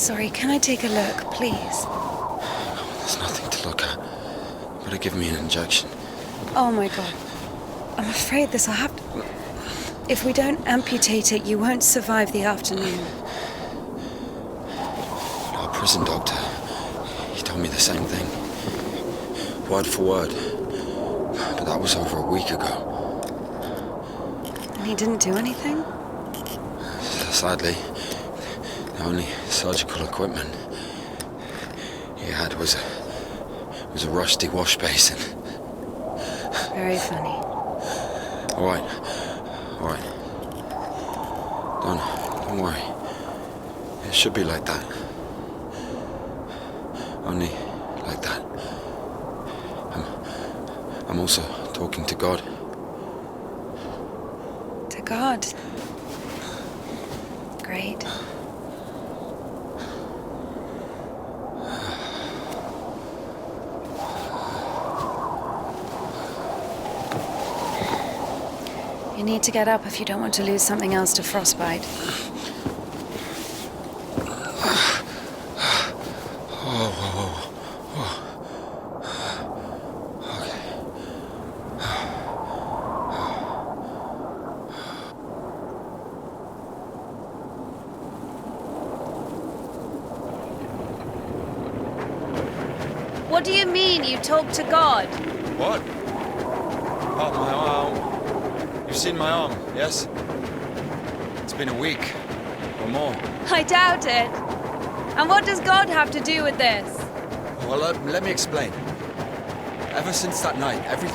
sorry. Can I take a look, please? There's nothing to look at. Better give me an injection. Oh my god. I'm afraid this'll have to... If we don't amputate it, you won't survive the afternoon. Our prison doctor, he told me the same thing. Word for word. But that was over a week ago. And he didn't do anything? Sadly, the only surgical equipment he had was a rusty wash basin. Very funny. All right. Don't worry. It should be like that. Only like that. I'm also talking to God. To God. Great. You need to get up if you don't want to lose something else to frostbite. What do you mean you talk to God? What? Oh, my arm. You've seen my arm, yes? It's been a week or more. I doubt it. And what does God have to do with this? Well, let me explain. Ever since that night, every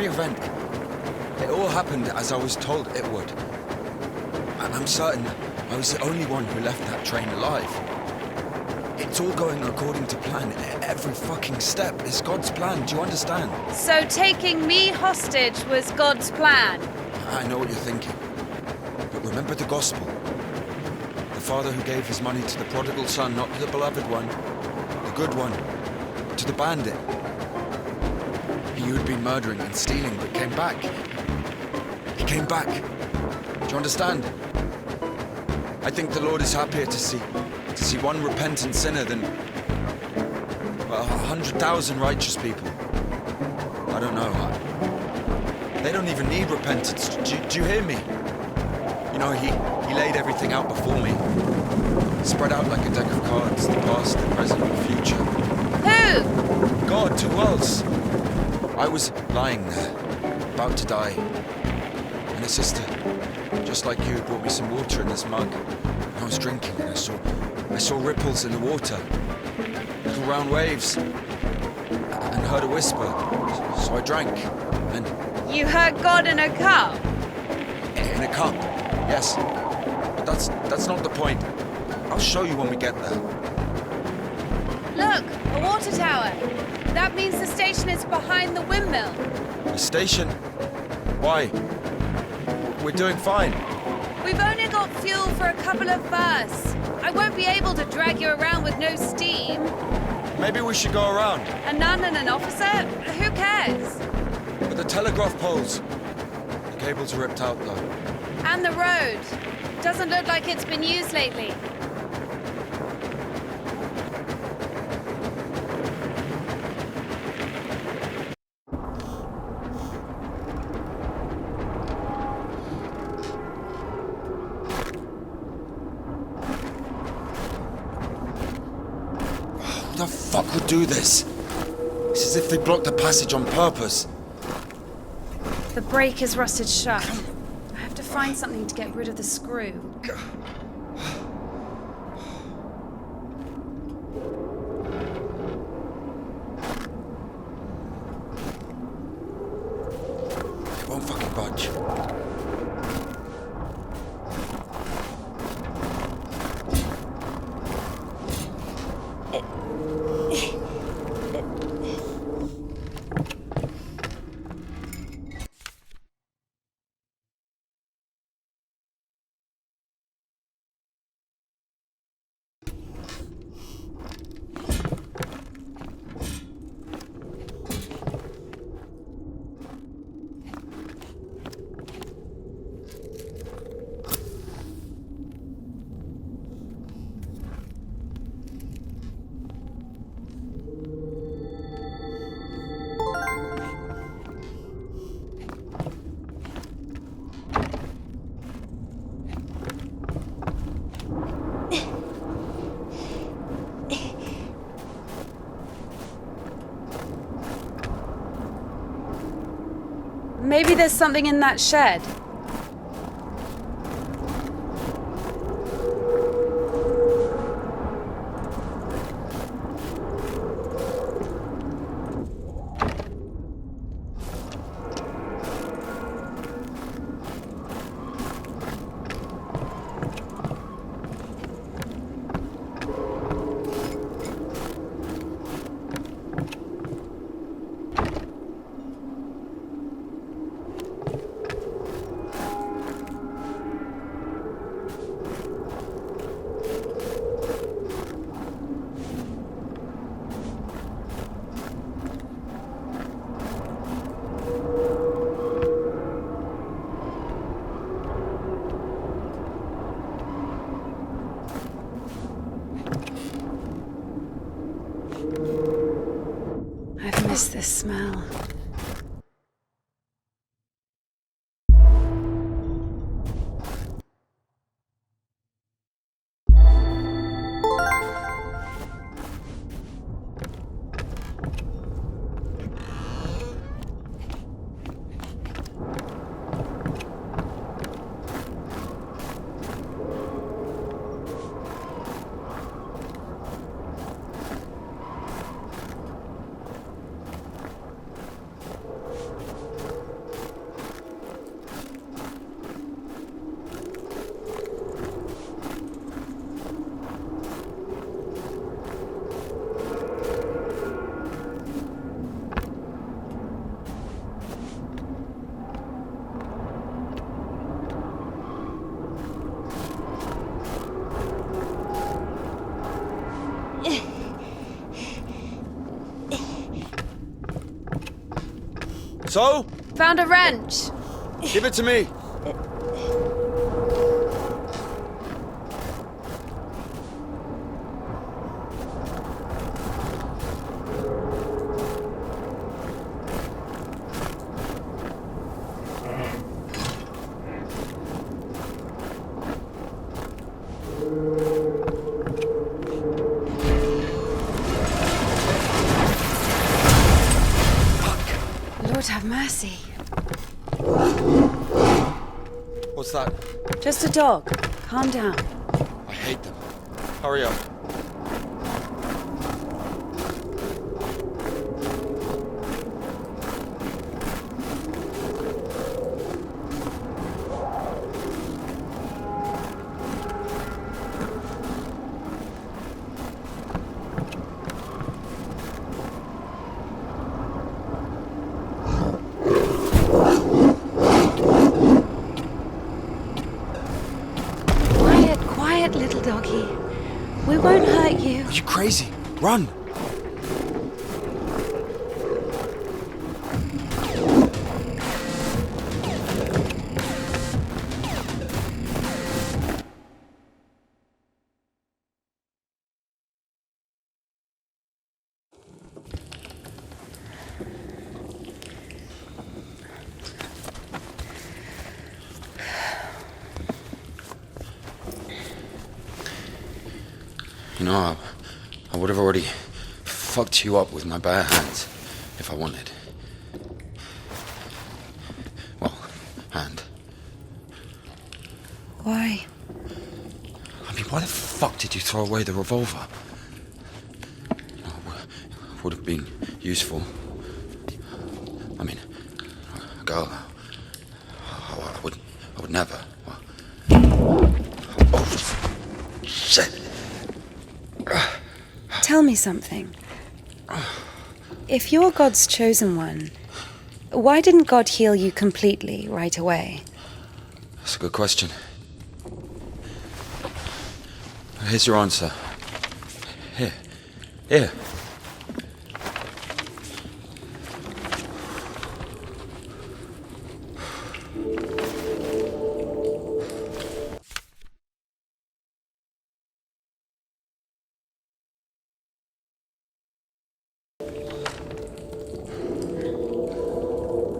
event, it all happened as I was told it would. And I'm certain I was the only one who left that train alive. It's all going according to plan. Every fucking step is God's plan. Do you understand? So taking me hostage was God's plan? I know what you're thinking. But remember the gospel. The father who gave his money to the prodigal son, not to the beloved one, the good one, to the bandit. He who had been murdering and stealing but came back. He came back. Do you understand? I think the Lord is happier to see one repentant sinner than 100,000 righteous people. I don't know. They don't even need repentance. Do you hear me? You know, he laid everything out before me. Spread out like a deck of cards, the past, the present, the future. Who? God, who else? I was lying there, about to die. And a sister, just like you, brought me some water in this mug. I was drinking and I saw ripples in the water, little round waves, and heard a whisper. So I drank, and... You heard God in a cup? In a cup, yes. But that's not the point. I'll show you when we get there. Look, a water tower. That means the station is behind the windmill. The station? Why? We're doing fine. We've only got fuel for a couple of bursts. I won't be able to drag you around with no steam. Maybe we should go around. A nun and an officer? Who cares? But the telegraph poles. The cables are ripped out, though. And the road. Doesn't look like it's been used lately. Who the fuck would do this? It's as if they blocked the passage on purpose. The brake is rusted shut. I have to find something to get rid of the screw. It won't fucking budge. Maybe there's something in that shed. I've missed this smell. So? Found a wrench. Give it to me. Lord have mercy. What's that? Just a dog. Calm down. I hate them. Hurry up. Quiet, little doggy. We won't hurt you. Are you crazy? Run! You know, I would have already fucked you up with my bare hands if I wanted. Well, hand. Why? I mean, why the fuck did you throw away the revolver? You know, it would have been useful. I mean, a girl. I would never. Oh, shit. Tell me something. If you're God's chosen one, why didn't God heal you completely right away? That's a good question. Here's your answer. Here.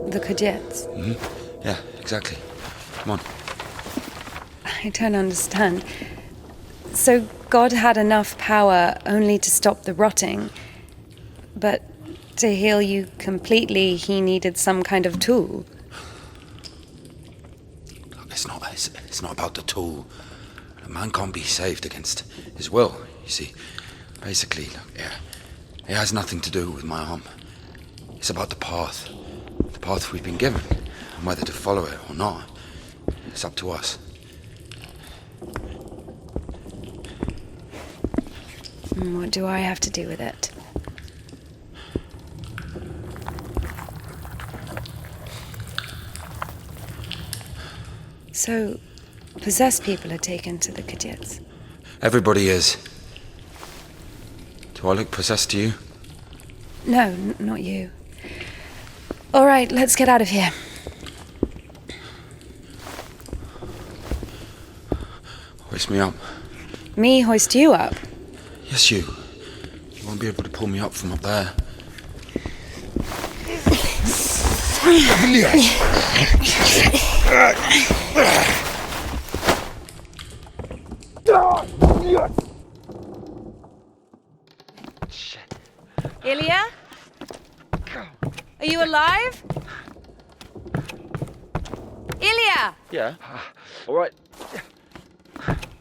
The Kudets. Mm-hmm. Yeah, exactly. Come on. I don't understand. So God had enough power only to stop the rotting, but to heal you completely, he needed some kind of tool. it's not about the tool. A man can't be saved against his will, you see. Basically, it has nothing to do with my arm. It's about the path we've been given, and whether to follow it or not, it's up to us. What do I have to do with it? So, possessed people are taken to the cadets? Everybody is. Do I look possessed to you? No, not you. All right, let's get out of here. Hoist me up. Me hoist you up? Yes, you. You won't be able to pull me up from up there. Shit. Ilya? Are you alive? Ilya! Yeah. All right.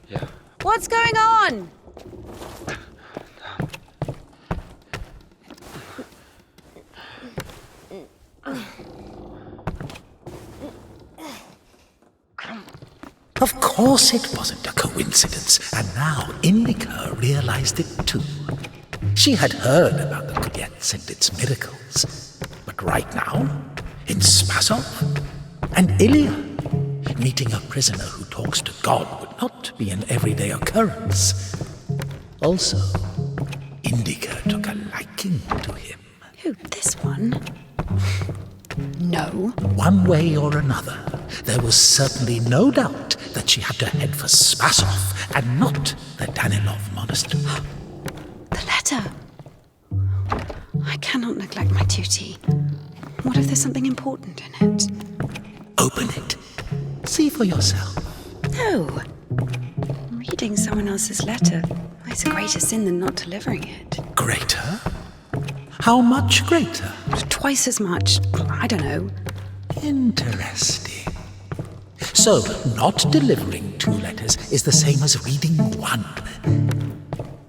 Yeah. What's going on? Of course it wasn't a coincidence, and now Indika realized it too. She had heard about the Kudets and its miracles, but right now, in Spasov, and Ilya, meeting a prisoner who talks to God would not be an everyday occurrence. Also, Indika took a liking to him. Who, this one? No. One way or another, there was certainly no doubt that she had to head for Spasov and not the Danilov monastery. The letter. I cannot neglect my duty. What if there's something important in it? Open it. See for yourself. No. Reading someone else's letter is a greater sin than not delivering it. Greater? How much greater? Twice as much. I don't know. Interesting. So, not delivering 2 letters is the same as reading 1.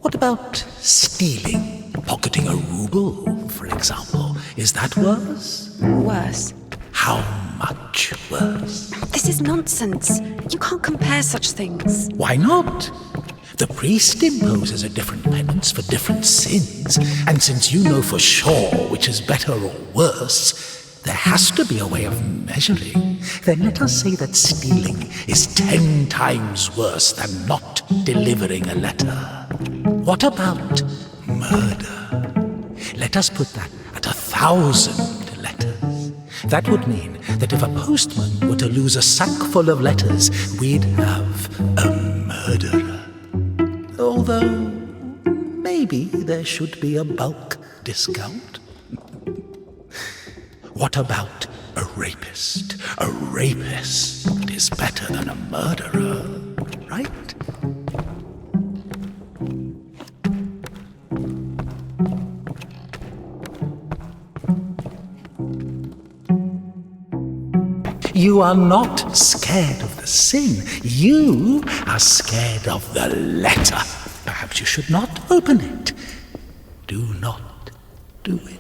What about stealing? Pocketing a ruble, for example. Is that worse? Worse. How much worse? This is nonsense. You can't compare such things. Why not? The priest imposes a different penance for different sins, and since you know for sure which is better or worse, there has to be a way of measuring. Then let us say that stealing is 10 times worse than not delivering a letter. What about murder? Let us put that at 1,000 letters. That would mean that if a postman were to lose a sack full of letters, we'd have a murderer. Although, maybe there should be a bulk discount. What about a rapist? A rapist is better than a murderer, right? You are not scared of the sin. You are scared of the letter. Perhaps you should not open it. Do not do it.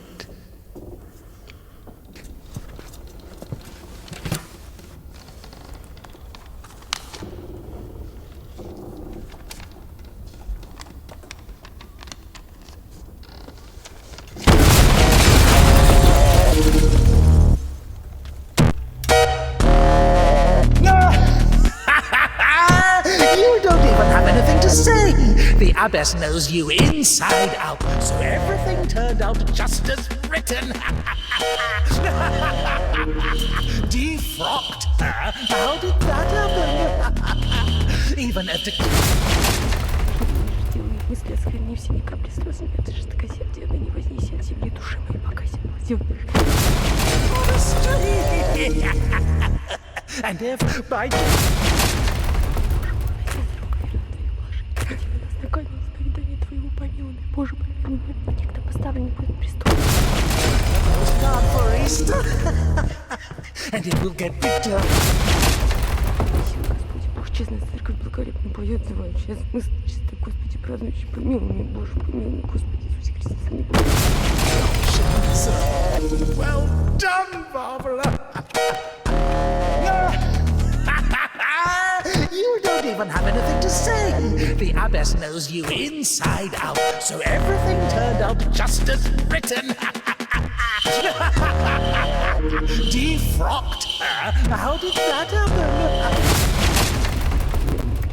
The abbess knows you inside out, so everything turned out just as written. Defrocked her? How did that happen? Even a Мысли сохрани в себе капли слез, это жестокосердие, да не вознеси от земли души моей, пока земля. And if by Боже, помилуй меня, некто поставленный будет преступник. God for Easter, and it will get bitter. честная церковь благолепно поет, взывающая смысл чистой, Господи, празднующий, помилуй меня, Боже, помилуй меня, Господи, Иисусе Христе, Сыне Божий. Well done, Barbara! You don't even have anything to say. The abbess knows you inside out, so everything turned out just as written. Defrocked her? How did that happen?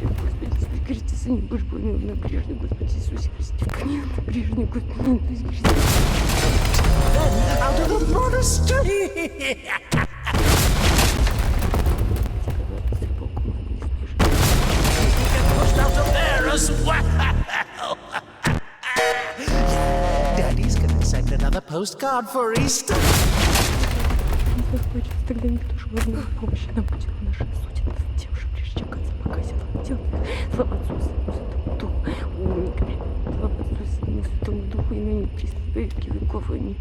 Господи, Иисусе Христе, Сыне Божий, помилуй меня, грешный, Господи, Иисусе Христе, помилуй меня, грешный, Господи, Иисусе Христе. Then out of the monastery! Pushed out of there as well. Daddy's gonna send another postcard for Easter. Захвачен, тогда никто же возьмет помощи нам путем нашей сути, тем же прежде чем конца показил, делает слава Отцу, Сыну, Святому Духу, умник, слава Отцу, Сыну, Святому Духу, и ныне присно веки веков, аминь.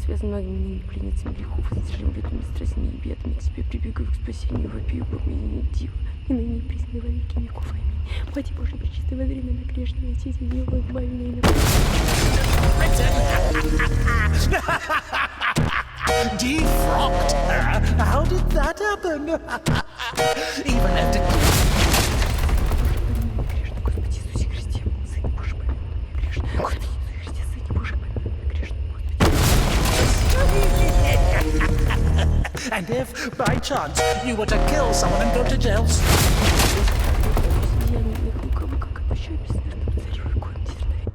Связанными ныне пленницами грехов, воздержим лютыми страстями и бедами, к тебе прибегаю к спасению, вопию, помилуй, Дива, и ныне присно во веки веков, аминь. Мать Божия, пречистой возри на грешного, отец Его, избави меня и Defrocked her? How did that happen? Even after... грешный, Господи Иисусе Христе, Сыне Божий, помилуй меня, грешный, Господи Иисусе Христе, Сыне Божий, помилуй меня, грешный, Господи. And if, by chance, you were to kill someone and go to jail... Деяния их лукавы, как обещаю бессмертному царю, коим дерзновение.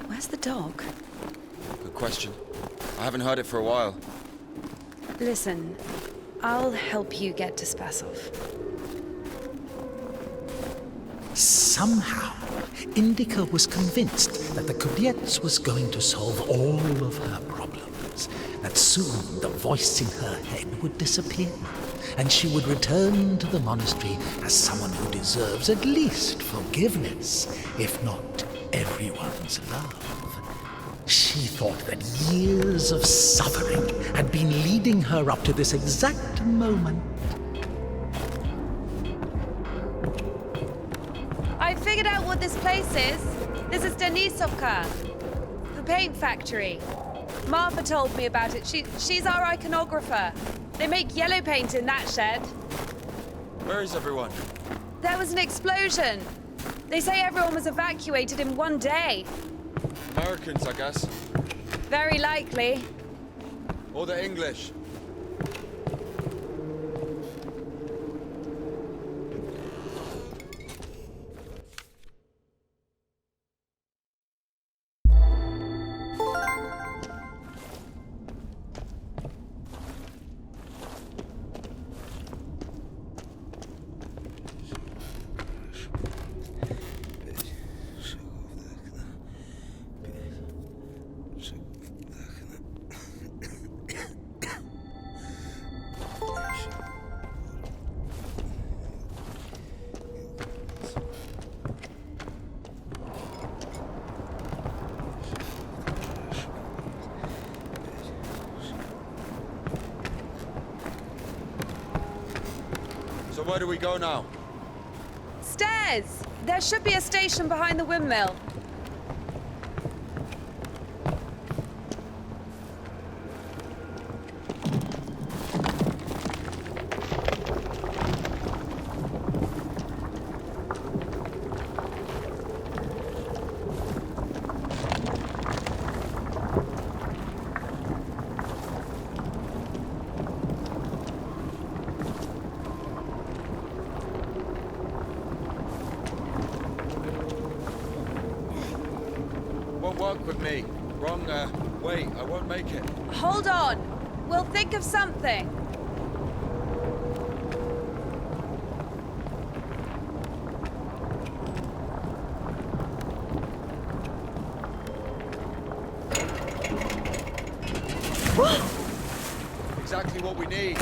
Where's the dog? Good question. I haven't heard it for a while. Listen, I'll help you get to Spasov. Somehow, Indika was convinced that the Kubiets was going to solve all of her problems, that soon the voice in her head would disappear, and she would return to the monastery as someone who deserves at least forgiveness, if not everyone's love. She thought that years of suffering had been leading her up to this exact moment. I figured out what this place is. This is Denisovka, the paint factory. Martha told me about it. She's our iconographer. They make yellow paint in that shed. Where is everyone? There was an explosion. They say everyone was evacuated in one day. Americans, I guess. Very likely. Or the English. So where do we go now? Stairs! There should be a station behind the windmill. Won't work with me. Wrong way. I won't make it. Hold on. We'll think of something. Exactly what we need.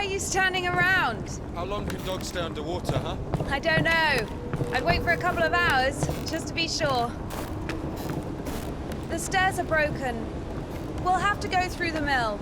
are you standing around? How long can dogs stay underwater, huh? I don't know. I'd wait for a couple of hours, just to be sure. The stairs are broken. We'll have to go through the mill.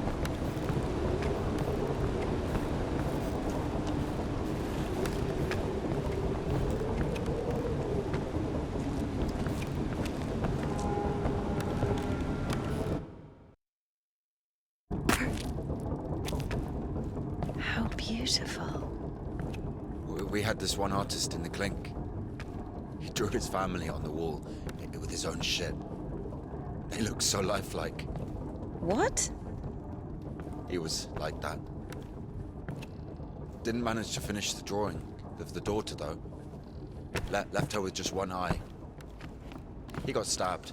How beautiful. We had this one artist in the clink. He drew his family on the wall with his own shit. They look so lifelike. What? He was like that. Didn't manage to finish the drawing of the daughter, though. Left her with just one eye. He got stabbed.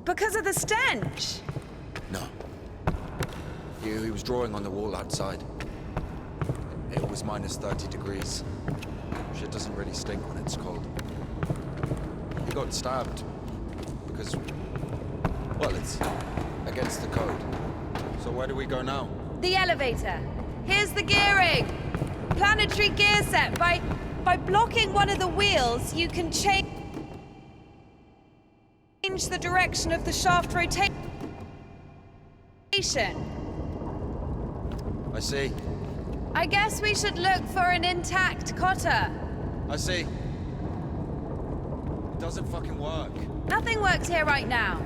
Because of the stench! No. He was drawing on the wall outside. It was minus 30 degrees. Shit doesn't really stink when it's cold. He got stabbed because, well, it's against the code. So where do we go now? The elevator. Here's the gearing. Planetary gear set. By blocking one of the wheels, you can change the direction of the shaft rotation. I see. I guess we should look for an intact cotter. I see. It doesn't fucking work. Nothing works here right now.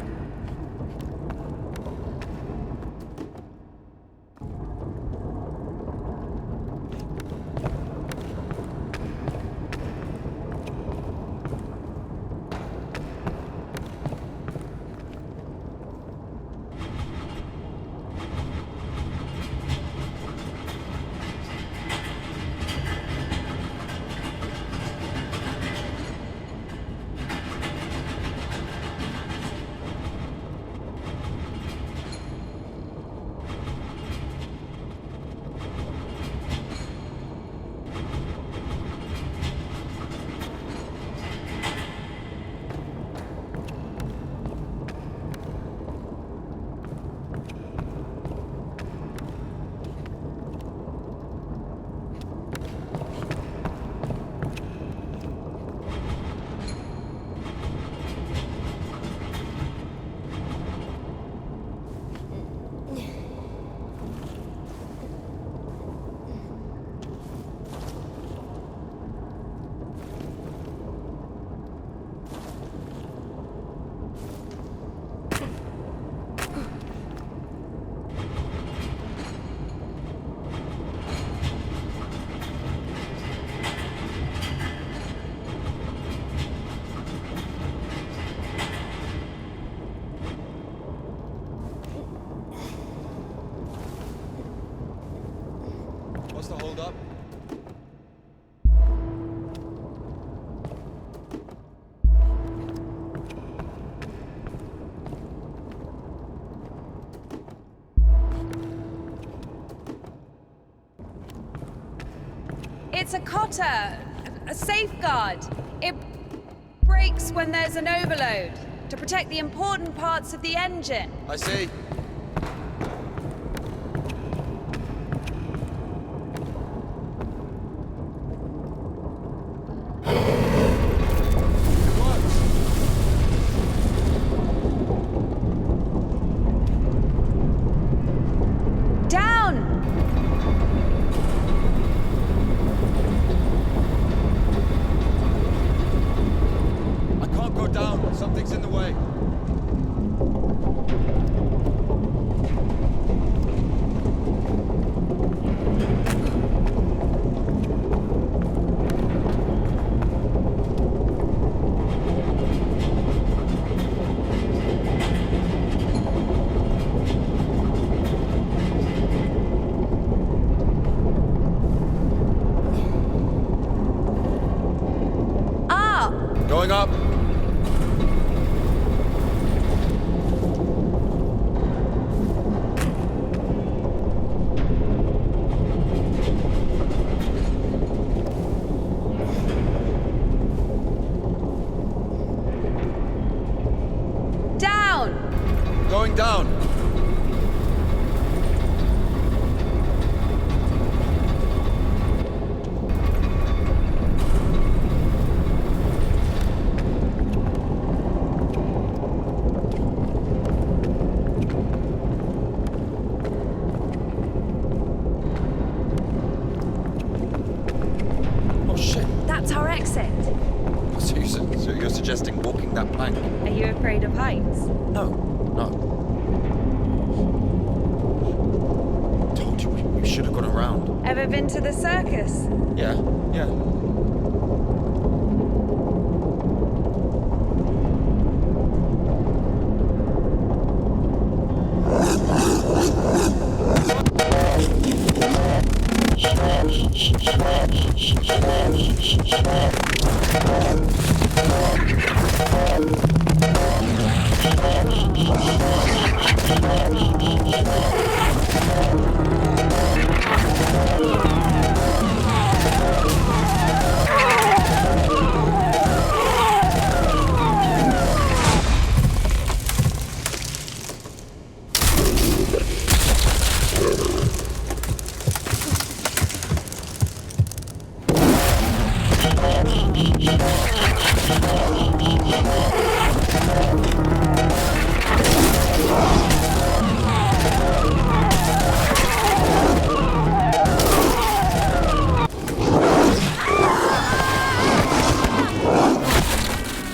What's the hold up? It's a cotter, a safeguard. It breaks when there's an overload to protect the important parts of the engine. I see. Something's in the way. Going up. Going down. exit. So you're suggesting walking that plank? Are you afraid of heights? No, no. Told you we should have gone around. Ever been to the circus? Yeah, yeah.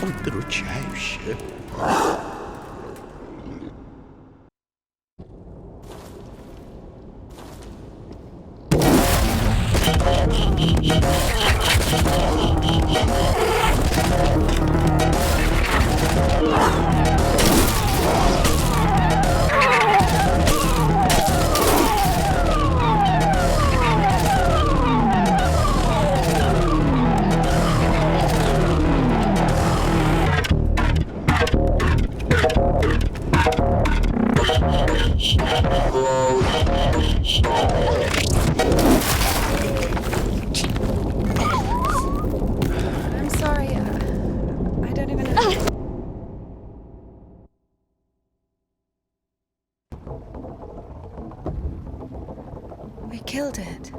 Удручающе. I'm sorry. I don't even know. We killed it.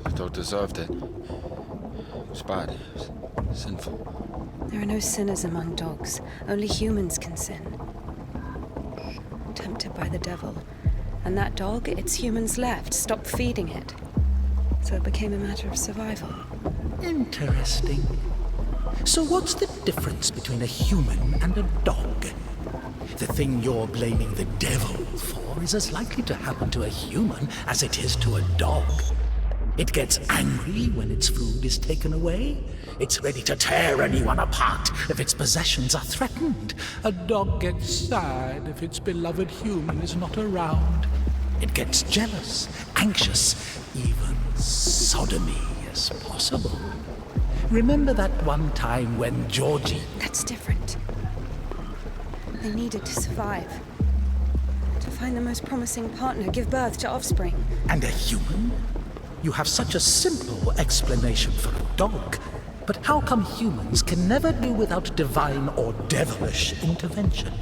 The dog deserved it. It was bad. It was sinful. There are no sinners among dogs. Only humans can sin. Tempted by the devil. And that dog, its humans left, stopped feeding it. So it became a matter of survival. Interesting. So what's the difference between a human and a dog? The thing you're blaming the devil for is as likely to happen to a human as it is to a dog. It gets angry when its food is taken away. It's ready to tear anyone apart if its possessions are threatened. A dog gets sad if its beloved human is not around. It gets jealous, anxious, even sodomy is possible. Remember that one time when Georgie... That's different. They needed to survive. To find the most promising partner, give birth to offspring. And a human? You have such a simple explanation for a dog. But how come humans can never do without divine or devilish intervention?